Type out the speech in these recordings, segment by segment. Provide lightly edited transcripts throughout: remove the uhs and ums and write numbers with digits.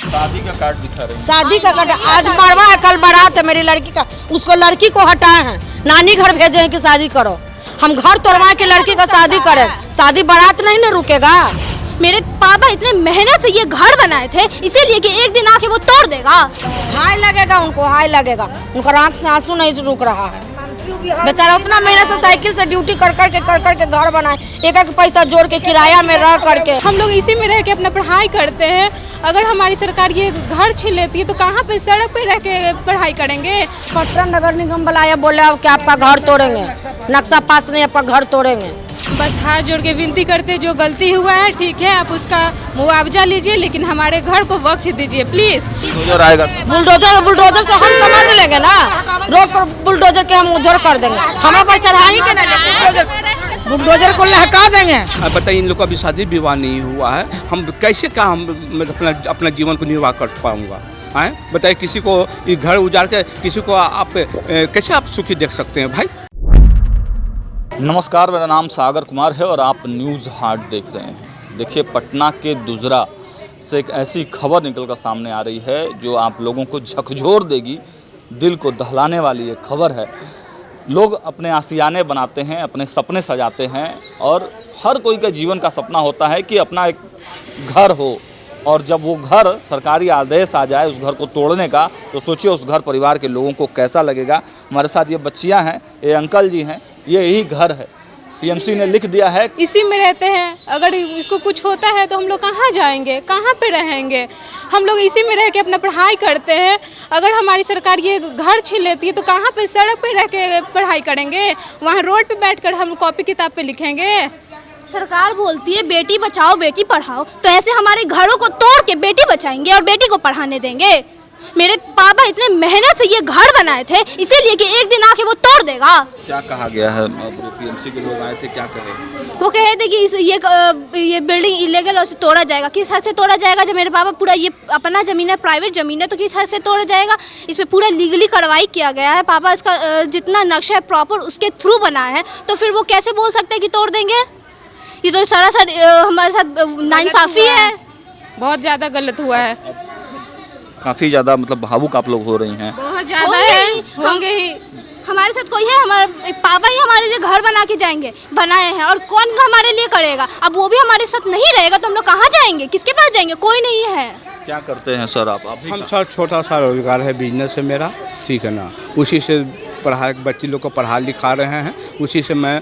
शादी का कार्ड दिखा रहे हैं। शादी का कार्ड आज मरवा है, कल बारात है मेरी लड़की का, उसको लड़की को हटाए हैं, नानी घर भेजे हैं कि शादी करो। हम घर तोड़वा के लड़की का शादी करें, शादी बारात नहीं ना रुकेगा। मेरे पापा इतने मेहनत से ये घर बनाए थे, इसीलिए कि एक दिन आके वो तोड़ देगा। हाय लगेगा उनको, हाय लगेगा, उनका आँख से आंसू नहीं रुक रहा है। बेचारा उतना मेहनत से साइकिल से ड्यूटी कर करके घर बनाए, एक एक पैसा जोड़ के किराया में रह करके। हम लोग इसी में रह के अपना पढ़ाई करते हैं। अगर हमारी सरकार ये घर छीन लेती है तो कहाँ पे सड़क पे रह के पढ़ाई करेंगे। पटना नगर निगम बुलाया, बोले कि आपका घर तोड़ेंगे, नक्शा पास नहीं, आपका घर तोड़ेंगे। बस हाथ जोड़ के विनती करते, जो गलती हुआ है ठीक है, आप उसका मुआवजा लीजिए, लेकिन हमारे घर को बख्श दीजिए प्लीज। बुलडोजर आएगा, बुलडोजर से हम समझ लेंगे ना, रोड पर बुलडोजर के हम उधर कर देंगे, हमें पर चढ़ाई के ना बुलडोजर को लहका देंगे। बताइए, इन लोग का भी शादी विवाह नहीं हुआ है, हम कैसे क्या हम अपना जीवन को निर्वाह कर पाऊंगा? आए बताइए, किसी को ये घर उजाड़ के किसी को आप कैसे आप सुखी देख सकते हैं भाई? नमस्कार, मेरा नाम सागर कुमार है और आप न्यूज़ हाट देख रहे हैं। देखिए, पटना के दुजरा से एक ऐसी खबर निकलकर सामने आ रही है जो आप लोगों को झकझोर देगी, दिल को दहलाने वाली ये खबर है। लोग अपने आशियाने बनाते हैं, अपने सपने सजाते हैं और हर कोई का जीवन का सपना होता है कि अपना एक घर हो, और जब वो घर सरकारी आदेश आ जाए उस घर को तोड़ने का, तो सोचिए उस घर परिवार के लोगों को कैसा लगेगा। हमारे साथ ये बच्चियां हैं, ये अंकल जी हैं, ये यही घर है, पीएमसी ने लिख दिया है, इसी में रहते हैं। अगर इसको कुछ होता है तो हम लोग कहाँ जाएंगे, कहाँ पे रहेंगे? हम लोग इसी में रह के अपना पढ़ाई करते हैं। अगर हमारी सरकार ये घर छीन लेती है तो कहाँ पे सड़क पे रह के पढ़ाई करेंगे? वहाँ रोड पे बैठकर हम कॉपी किताब पे लिखेंगे। सरकार बोलती है बेटी बचाओ बेटी पढ़ाओ, तो ऐसे हमारे घरों को तोड़ के बेटी बचाएंगे और बेटी को पढ़ाने देंगे। मेरे पापा इतने मेहनत से ये घर बनाए थे, इसीलिए कि एक दिन आके वो तोड़ देगा। क्या कहा गया है? पीएमसी के लोग आए थे, क्या कहे? वो कहे थे कि ये बिल्डिंग इलीगल और से तोड़ा जाएगा। किस हद से तोड़ा जाएगा? जब मेरे पापा पूरा ये अपना ज़मीन है, प्राइवेट ज़मीन है, तो किस हद से तोड़ा जाएगा? इस पर पूरा लीगली कार्रवाई किया गया है। पापा इसका जितना नक्शा है प्रॉपर उसके थ्रू बनाया है, तो फिर वो कैसे बोल सकते हैं कि तोड़ देंगे? ये तो सरासर हमारे साथ नाइंसाफी है। बहुत ज़्यादा गलत हुआ है, काफ़ी ज़्यादा मतलब भावुक आप लोग हो रही हैं। बहुत ज़्यादा है, होंगे ही। हमारे साथ कोई है? हमारे पापा ही हमारे लिए घर बना के जाएंगे, बनाए हैं, और कौन हमारे लिए करेगा? अब वो भी हमारे साथ नहीं रहेगा तो हम लोग कहाँ जाएंगे, किसके पास जाएंगे? कोई नहीं है। क्या करते हैं सर आप? हम सर छोटा सा रोजगार है, बिजनेस है मेरा, ठीक है ना, उसी से बच्ची लोग को पढ़ा लिखा रहे हैं, उसी से मैं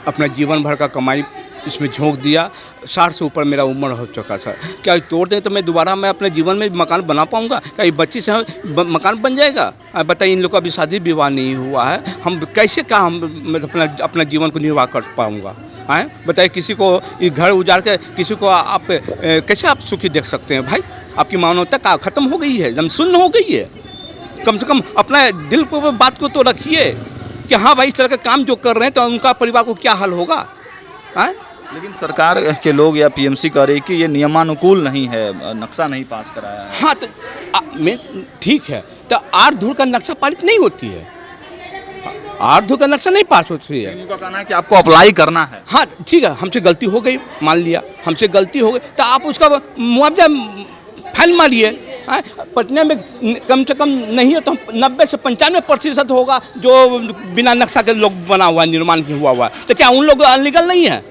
अपना जीवन भर का कमाई इसमें झोंक दिया। 60 से ऊपर मेरा उम्र हो चुका सर। क्या तोड़ दें तो मैं दोबारा मैं अपने जीवन में मकान बना पाऊंगा? क्या ये बच्ची से मकान बन जाएगा? बताइए, इन लोग का भी शादी विवाह नहीं हुआ है, हम कैसे क्या हम अपना जीवन को निर्वाह कर पाऊंगा? आए बताइए, किसी को ये घर उजाड़ के किसी को आप कैसे आप सुखी देख सकते हैं भाई? आपकी मानवता का ख़त्म हो गई है, एकदम शून्य हो गई है। कम से कम अपना दिल को बात को तो रखिए कि हाँ भाई, इस तरह का काम जो कर रहे हैं तो उनका परिवार को क्या हाल होगा? आए लेकिन सरकार के लोग या पीएमसी कह रही कि ये नियमानुकूल नहीं है, नक्शा नहीं पास कराया है। हाँ, तो मैं ठीक है, तो 8 धूर का नक्शा पारित नहीं होती है, 8 धूर का नक्शा नहीं पास होती है। उनका कहना है कि आपको अप्लाई करना है। हाँ ठीक है, हमसे गलती हो गई, मान लिया हमसे गलती हो गई, तो आप उसका मुआवजा फाइल मारिए। पटना में कम से कम नहीं है तो 90 से 95% होगा जो बिना नक्शा के लोग बना हुआ निर्माण हुआ हुआ, तो क्या उन लोग अनलीगल नहीं है?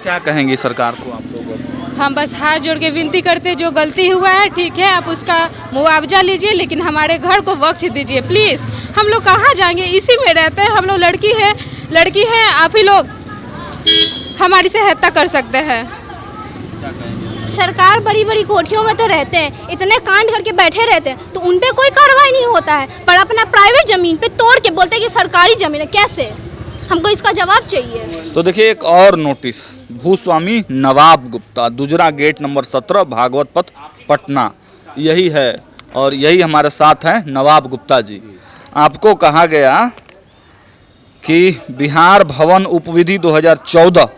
क्या कहेंगे सरकार को आप लोग? हम बस हाथ जोड़ के विनती करते, जो गलती हुआ है ठीक है, आप उसका मुआवजा लीजिए, लेकिन हमारे घर को बख्श दीजिए प्लीज़। हम लोग कहाँ जाएंगे? इसी में रहते हैं। हम लोग लड़की हैं, आप ही लोग हमारी सहायता कर सकते हैं। सरकार बड़ी बड़ी कोठियों में तो रहते हैं, इतने कांड करके बैठे रहते हैं, तो उन पे कोई कार्रवाई नहीं होता है, पर अपना प्राइवेट ज़मीन पे तोड़ के बोलते हैं कि सरकारी ज़मीन है। कैसे? हमको इसका जवाब चाहिए। तो देखिए, एक और नोटिस, भूस्वामी नवाब गुप्ता, दुजरा गेट नंबर 17, भागवत पथ, पटना, यही है। और यही हमारे साथ हैं नवाब गुप्ता जी। आपको कहा गया कि बिहार भवन उपविधि 2014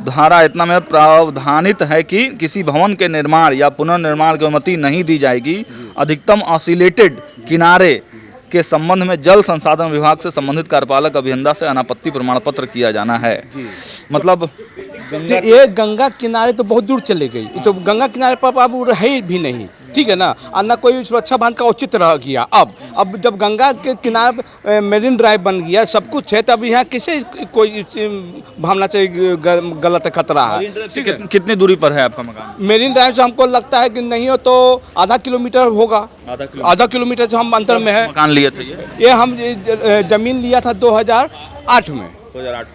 धारा इतना में प्रावधानित है कि किसी भवन के निर्माण या पुनर्निर्माण की अनुमति नहीं दी जाएगी। अधिकतम ऑसिलेटेड किनारे के संबंध में जल संसाधन विभाग से संबंधित कार्यपालक अभियंता से अनापत्ति प्रमाण पत्र किया जाना है। मतलब ये गंगा किनारे तो बहुत दूर चले गई, तो गंगा किनारे पर अब है भी नहीं, ठीक है ना, और न कोई सुरक्षा बांध का औचित्य रह गया। अब जब गंगा के किनारे मेरीन ड्राइव बन गया, सब कुछ है, तब यहाँ किसे कोई भावना चाहिए गलत खतरा है। ठीक है, कितनी दूरी पर है आपका मकान? मेरीन ड्राइव से हमको लगता है कि नहीं हो तो आधा किलोमीटर होगा, आधा किलोमीटर से हम अंतर में है। मकान लिए थे ये हम जमीन लिया था 2008 में।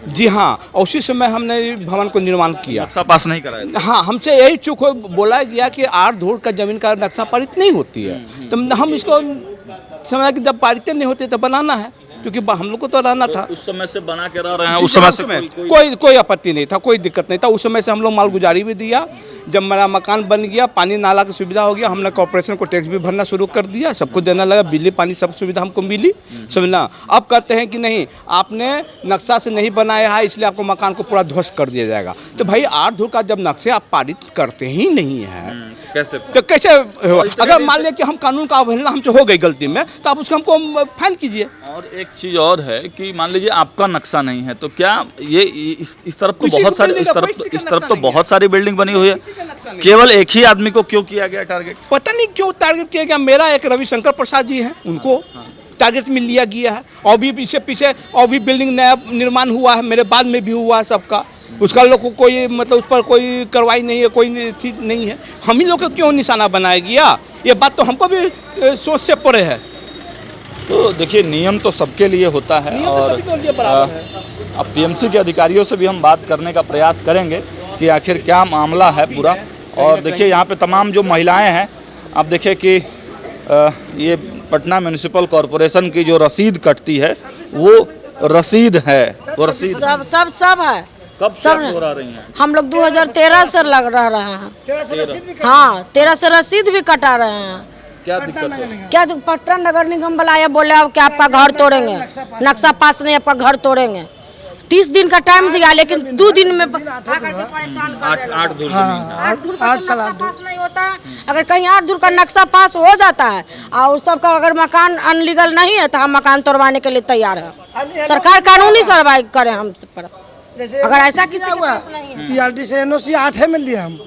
जी हाँ, और उसी समय हमने भवन को निर्माण किया। नक्शा पास नहीं कराया था? हाँ, हमसे यही चूक बोला गया कि 8 धूर का जमीन का नक्शा पारित नहीं होती है, तो हम इसको समझा कि जब पारित नहीं होते तो बनाना है, क्योंकि हम लोग को तो रहना था। उस समय से बना के रह रहे हैं, उस समय से कोई आपत्ति नहीं था, कोई दिक्कत नहीं था। उस समय से हम लोग मालगुजारी भी दिया। जब मेरा मकान बन गया, पानी नाला की सुविधा हो गया, हमने कॉर्पोरेशन को टैक्स भी भरना शुरू कर दिया, सबको देना लगा, बिजली पानी सब सुविधा हमको मिली, समझना। अब कहते हैं कि नहीं, आपने नक्शा से नहीं बनाया है, इसलिए आपको मकान को पूरा ध्वस्त कर दिया जाएगा। तो भाई 8 धूर का जब नक्शे आप पारित करते ही नहीं है, तो कैसे हो? अगर मान लिया कि हम कानून का अवहेलना हमसे हो गई गलती में, तो आप उसको हमको फाइन कीजिए। और एक चीज और है कि मान लीजिए आपका नक्शा नहीं है, तो क्या ये इस तरफ तो बहुत सारी, इस तरफ तो बहुत सारी बिल्डिंग बनी हुई है, केवल एक ही आदमी को क्यों किया गया टारगेट? पता नहीं क्यों टारगेट किया गया। मेरा एक रविशंकर प्रसाद जी हैं, उनको टारगेट में लिया गया है, और भी पीछे और भी बिल्डिंग नया निर्माण हुआ है, मेरे बाद में भी हुआ है सबका। उसका लोग को कोई मतलब उस पर कोई कार्रवाई नहीं है, कोई चीज नहीं है। हम ही लोग को क्यों निशाना बनाया गया, ये बात तो हमको भी सोच से परे है। तो देखिए, नियम तो सबके लिए होता है, और अब पीएमसी के अधिकारियों से भी हम बात करने का प्रयास करेंगे कि आखिर क्या मामला है पूरा। और देखिए, यहाँ पे तमाम जो महिलाएं हैं, आप देखिए कि ये पटना म्यूनिसिपल कॉरपोरेशन की जो रसीद कटती है, वो रसीद है, वो रसीद सब है। कब से हो रही हैं? हम लोग 2013 से लग रहे हैं। हाँ, 13 से रसीद भी कटा रहे हैं। क्या दिक्कत है? क्या पटना नगर निगम बुलाया, बोले अब क्या आपका घर तोड़ेंगे, नक्शा पास नहीं, आपका घर तोड़ेंगे। 30 दिन का टाइम दिया, लेकिन 2 दिन में परेशान कर 8 धूर 8 साल पास नहीं होता है। अगर कहीं 8 धूर का नक्शा पास हो जाता है और सबका अगर मकान अनलीगल नहीं है, तो हम मकान तोड़वाने के लिए तैयार है। सरकार कानूनी कार्रवाई करे हम पर। अगर ऐसा किसी के पास नहीं है, PRD से NOC 8 में लिया, हम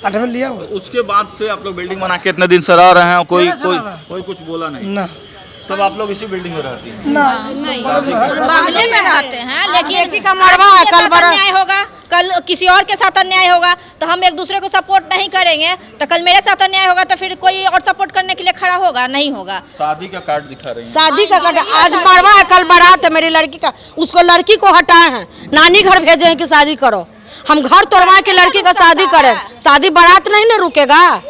8 में लिया हुआ। उसके बाद से आप लोग बिल्डिंग बना के इतने दिन से रह रहे हैं, कोई कुछ बोला नहीं ना? सब आप लोग इसी बिल्डिंग में रहती हैं? बगले में रहते हैं, लेकिन बेटी का मरवा है, कल बड़ा अन्याय होगा, कल किसी और के साथ अन्याय होगा, तो हम एक दूसरे को सपोर्ट नहीं करेंगे, तो कल मेरे साथ अन्याय होगा तो फिर कोई और सपोर्ट करने के लिए खड़ा होगा? नहीं होगा। शादी का कार्ड दिखा रही हैं? शादी का कार्ड आज मरवा है, कल बारात है मेरी लड़की का, उसको लड़की को हटाए हैं, नानी घर भेजे हैं कि शादी करो। हम घर तोड़वा के लड़की का शादी करें, शादी बारात नहीं ना रुकेगा।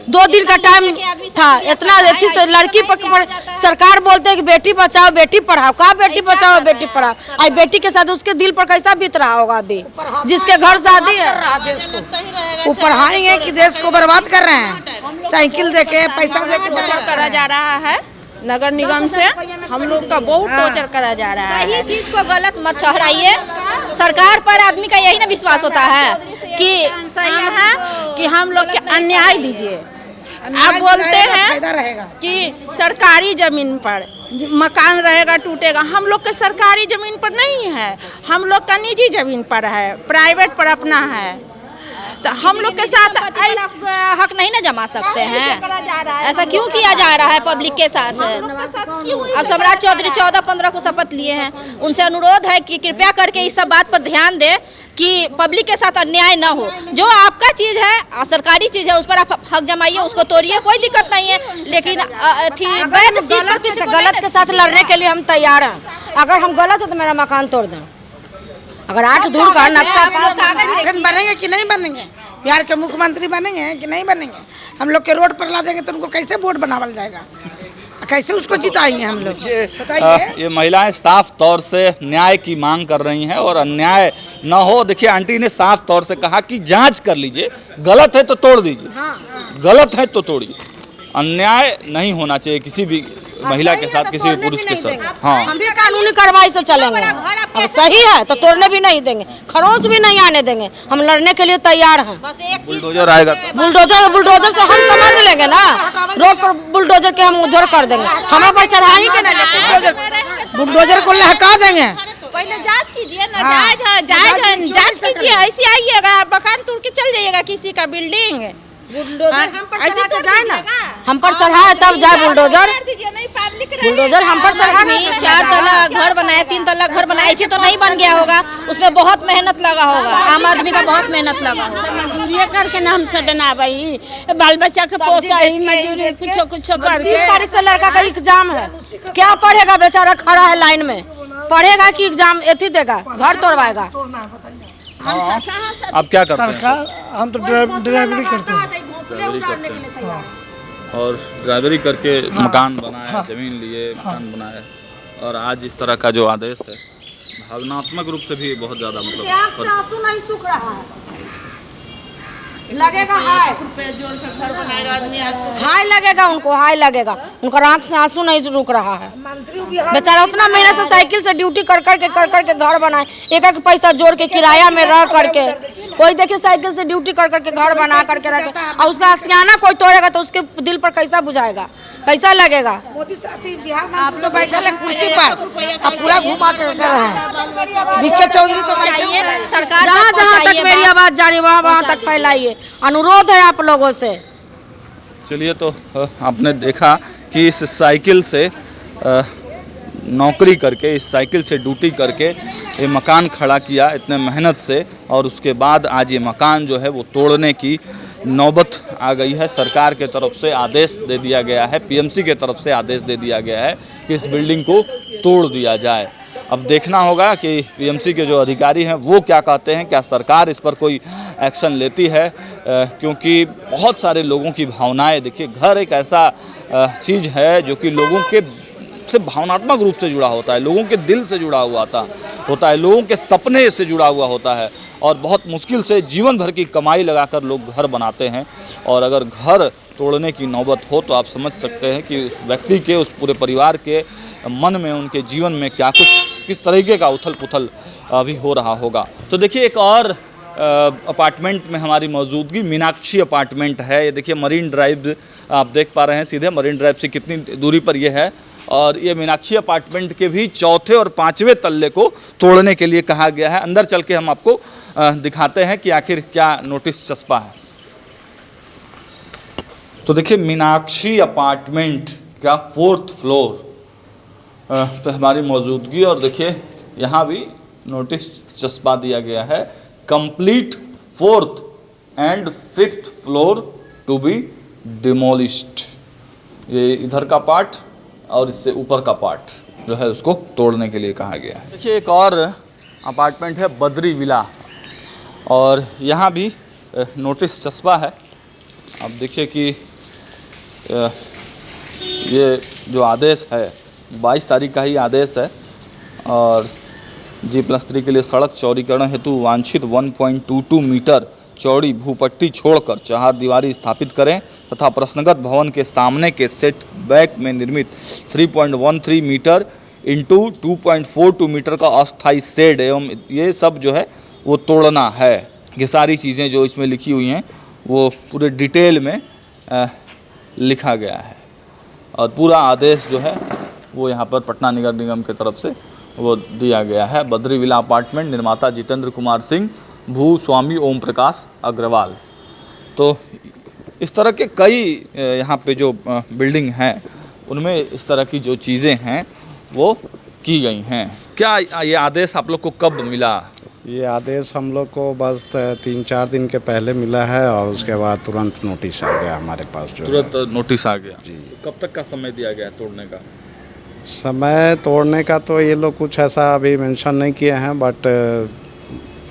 2 दिन का टाइम था, इतना देखी से लड़की पर सरकार बोलते हैं कि बेटी बचाओ बेटी पढ़ाओ। कहाँ बेटी बचाओ बेटी पढ़ाओ? आई बेटी के साथ उसके दिल पर कैसा बीत रहा होगा अभी, जिसके घर शादी है। वो पढ़ाएंगे कि देश को बर्बाद कर रहे हैं? साइकिल देके, पैसा देके टॉर्चर करा जा रहा है नगर निगम से, हम लोग का बहुत टॉर्चर करा जा रहा है। सही चीज को गलत मत ठहराइए। सरकार पर आदमी का यही ना विश्वास होता है कि सही है कि हम लोग के अन्याय दीजिए। आप बोलते हैं कि सरकारी जमीन पर मकान रहेगा, टूटेगा। हम लोग के सरकारी जमीन पर नहीं है, हम लोग का निजी जमीन पर है, प्राइवेट पर अपना है। तो हम लोग के साथ हक नहीं ना जमा सकते हैं? ऐसा क्यों किया जा रहा है पब्लिक के साथ? अब सम्राट चौधरी 14-15 को शपथ लिए हैं, उनसे अनुरोध है कि कृपया करके इस सब बात पर ध्यान दें कि पब्लिक के साथ अन्याय ना हो। जो आपका चीज है, सरकारी चीज है, उस पर आप हक जमाइए, उसको तोड़िए, कोई दिक्कत नहीं है। लेकिन वैध चीज पर किसी को गलत के साथ लड़ने के लिए हम तैयार हैं। अगर हम गलत है तो मेरा मकान तोड़ दें। अगर 8 धूर का नक्शा बनेंगे कि नहीं बनेंगे? बिहार के मुख्यमंत्री बनेंगे कि नहीं बनेंगे? हम लोग के रोड पर ला देंगे तो उनको कैसे वोट बनावल जाएगा? कैसे उसको जिताएंगे हम लोग? ये महिलाएं साफ तौर से न्याय की मांग कर रही हैं और अन्याय न हो। देखिए, आंटी ने साफ तौर से कहा कि जांच कर लीजिए, गलत है तो तोड़ दीजिए, गलत है तो तोड़िए। अन्याय नहीं होना चाहिए किसी भी महिला के साथ, किसी भी पुरुष के साथ। हाँ, हम भी कानूनी कार्रवाई से चलेंगे। अब सही है तो तोड़ने भी नहीं देंगे, खरोच भी नहीं आने देंगे। हम लड़ने के लिए तैयार हैं। बुलडोजर आएगा, बुलडोजर से हम समझ लेंगे ना, रोड पर बुलडोजर के हम उधर कर देंगे। हमें पर चढ़ा ही के नहीं, बुलडोजर को लहका देंगे, पहले जांच कीजिए ना, जांच कीजिए, ऐसे आइएगा मकान तोड़ के चल जाइएगा किसी का बिल्डिंग। ऐसे तो जाए ना, हम पर चढ़ाए तब जाए बुलडोजर। बुलडोजर हम पर चढ़ा आदमी 4 तला घर बनाया, 3 तला घर बनाया, ऐसे तो नहीं बन गया होगा, उसमें बहुत मेहनत लगा होगा, आम आदमी का बहुत मेहनत लगा होगा। मजदूरी करके ना हम सब बनाई, बाल बच्चा के पोसाई, मजदूरी कुछ करके। 30 तारीख से लड़का का एग्जाम है, क्या पढ़ेगा बेचारा, खड़ा है लाइन में, पढ़ेगा कि एग्जाम एथी देगा, घर तोड़वाएगा। आप क्या करते हैं? सरकार, हम तो ड्राइवरी करते हैं। ड्राइवरी करते हैं और ड्राइवरी करके मकान बनाए, जमीन लिए, मकान बनाए, और आज इस तरह का जो आदेश है भावनात्मक रूप से भी बहुत ज़्यादा मतलब आंसू नहीं सूख रहा है, लगेगा हाय लगेगा उनको, हाय लगेगा उनका, आँख से आंसू नहीं रुक रहा है। बेचारा उतना मेहनत से साइकिल से ड्यूटी कर करके घर बनाए, एक पैसा जोड़ के किराया में रह करके, कोई देखिए साइकिल से ड्यूटी कर करके घर बना करके रखे, और उसका आशियाना कोई तोड़ेगा तो उसके दिल पर कैसा बुझाएगा, कैसा लगेगा। आप तो बैठे हैं कुर्सी पर, अब पूरा घुमा कर बीके चौधरी तो चाहिए सरकार, जहाँ तक मेरी आवाज़ जा रही है वहाँ तक फैलाइए, अनुरोध है आप लोगों से। चलिए, तो आपने देखा कि इस साइकिल से नौकरी करके, इस साइकिल से ड्यूटी करके ये मकान खड़ा किया इतने मेहनत से, और उसके बाद आज ये मकान जो है वो तोड़ने की नौबत आ गई है। सरकार के तरफ से आदेश दे दिया गया है, पीएमसी के तरफ से आदेश दे दिया गया है कि इस बिल्डिंग को तोड़ दिया जाए। अब देखना होगा कि पीएमसी के जो अधिकारी हैं वो क्या कहते हैं, क्या सरकार इस पर कोई एक्शन लेती है, क्योंकि बहुत सारे लोगों की भावनाएं, देखिए घर एक ऐसा चीज़ है जो कि लोगों के से भावनात्मक रूप से जुड़ा होता है, लोगों के दिल से जुड़ा हुआ होता है, लोगों के सपने से जुड़ा हुआ होता है, और बहुत मुश्किल से जीवन भर की कमाई लगाकर लोग घर बनाते हैं, और अगर घर तोड़ने की नौबत हो तो आप समझ सकते हैं कि उस व्यक्ति के, उस पूरे परिवार के मन में, उनके जीवन में क्या कुछ, किस तरीके का उथल पुथल अभी हो रहा होगा। तो देखिए, एक और अपार्टमेंट में हमारी मौजूदगी, मीनाक्षी अपार्टमेंट है। ये देखिए मरीन ड्राइव आप देख पा रहे हैं, सीधे मरीन ड्राइव से कितनी दूरी पर ये है, और ये मीनाक्षी अपार्टमेंट के भी 4थे और 5वें तल्ले को तोड़ने के लिए कहा गया है। अंदर चल के हम आपको दिखाते हैं कि आखिर क्या नोटिस चस्पा है। तो देखिए, मीनाक्षी अपार्टमेंट का 4th फ्लोर पे हमारी मौजूदगी, और देखिए यहाँ भी नोटिस चस्पा दिया गया है, complete 4th and 5th floor to be demolished. ये इधर का पार्ट और इससे ऊपर का पार्ट जो है उसको तोड़ने के लिए कहा गया है। देखिए, एक और अपार्टमेंट है बद्री विला, और यहाँ भी नोटिस चस्पा है। आप देखिए कि ये जो आदेश है 22 तारीख का ही आदेश है, और G+3 के लिए सड़क चौड़ीकरण हेतु वांछित 1.22 मीटर चौड़ी भूपट्टी छोड़कर चहारदीवारी स्थापित करें तथा प्रश्नगत भवन के सामने के सेट बैक में निर्मित 3.13 मीटर इंटू 2.42 मीटर का अस्थायी शेड एवं ये सब जो है वो तोड़ना है। ये सारी चीज़ें जो इसमें लिखी हुई हैं वो पूरे डिटेल में लिखा गया है, और पूरा आदेश जो है वो यहाँ पर पटना नगर निगम की तरफ से वो दिया गया है। बद्री विला अपार्टमेंट, निर्माता जितेंद्र कुमार सिंह, भूस्वामी ओम प्रकाश अग्रवाल। तो इस तरह के कई यहाँ पे जो बिल्डिंग हैं उनमें इस तरह की जो चीज़ें हैं वो की गई हैं। क्या ये आदेश आप लोग को कब मिला? ये आदेश हम लोग को बस 3-4 दिन के पहले मिला है, और उसके बाद तुरंत नोटिस आ गया हमारे पास। जो तुरंत नोटिस आ गया जी। कब तक का समय दिया गया तोड़ने का? समय तोड़ने का तो ये लोग कुछ ऐसा अभी मेंशन नहीं किए हैं, बट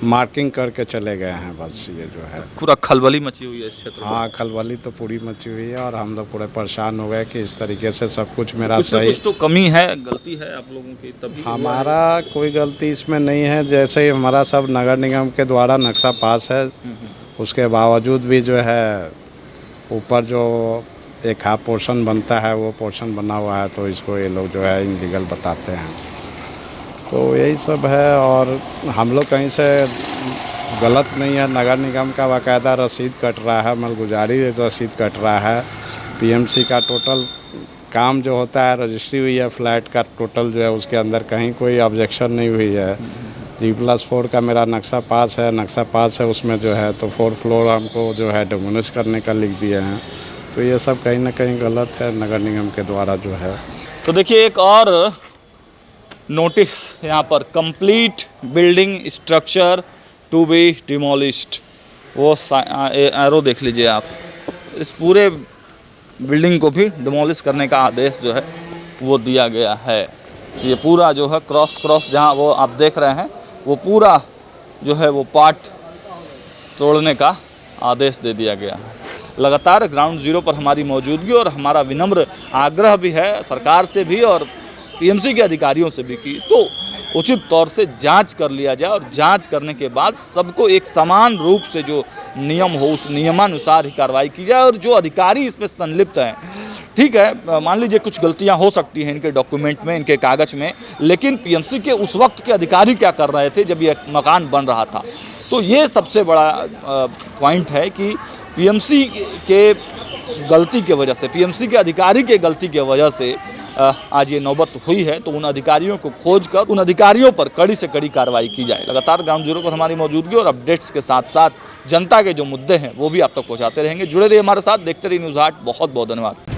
मार्किंग करके चले गए हैं बस। ये जो है पूरा खलबली मची हुई है इस क्षेत्र में। हाँ, खलबली तो पूरी मची हुई है, और हम लोग पूरे परेशान हो गए कि इस तरीके से सब कुछ मेरा कुछ सही। कुछ तो कमी है, गलती है आप लोगों की, तभी हमारा कोई गलती इसमें नहीं है। जैसे ही हमारा सब नगर निगम के द्वारा नक्शा पास है, उसके बावजूद भी जो है ऊपर जो एक हाफ पोर्शन बनता है वो पोर्शन बना हुआ है, तो इसको ये लोग जो है इनलीगल बताते हैं। तो यही सब है, और हम लोग कहीं से गलत नहीं है। नगर निगम का बाकायदा रसीद कट रहा है, मालगुजारी रसीद कट रहा है, पीएमसी का टोटल काम जो होता है रजिस्ट्री हुई है फ्लैट का टोटल जो है उसके अंदर कहीं कोई ऑब्जेक्शन नहीं हुई है। G+4 का मेरा नक्शा पास है उसमें जो है तो 4 फ्लोर हमको जो है डिमोलिश करने का लिख दिए हैं। तो ये सब कहीं ना कहीं गलत है नगर निगम के द्वारा जो है। तो देखिए एक और नोटिस यहाँ पर, complete building structure to be demolished, वो एरो देख लीजिए आप, इस पूरे बिल्डिंग को भी डिमोलिश करने का आदेश जो है वो दिया गया है। ये पूरा जो है क्रॉस जहाँ वो आप देख रहे हैं वो पूरा जो है वो पार्ट तोड़ने का आदेश दे दिया गया है। लगातार ग्राउंड ज़ीरो पर हमारी मौजूदगी और हमारा विनम्र आग्रह भी है सरकार से भी और पीएमसी के अधिकारियों से भी कि इसको उचित तौर से जांच कर लिया जाए और जांच करने के बाद सबको एक समान रूप से जो नियम हो उस नियमानुसार ही कार्रवाई की जाए। और जो अधिकारी इसमें संलिप्त हैं, ठीक है, मान लीजिए कुछ गलतियां हो सकती हैं इनके डॉक्यूमेंट में, इनके कागज़ में, लेकिन पीएमसी के उस वक्त के अधिकारी क्या कर रहे थे जब ये मकान बन रहा था। तो ये सबसे बड़ा पॉइंट है कि पीएमसी के गलती के वजह से, पीएमसी के अधिकारी के गलती के वजह से आज ये नौबत हुई है। तो उन अधिकारियों को खोज कर उन अधिकारियों पर कड़ी से कड़ी कार्रवाई की जाए। लगातार ग्राउंड जीरो पर हमारी मौजूदगी और अपडेट्स के साथ साथ जनता के जो मुद्दे हैं वो भी आप तक पहुंचाते रहेंगे। जुड़े रहिए हमारे साथ, देखते रहिए न्यूज़ 8। बहुत बहुत धन्यवाद।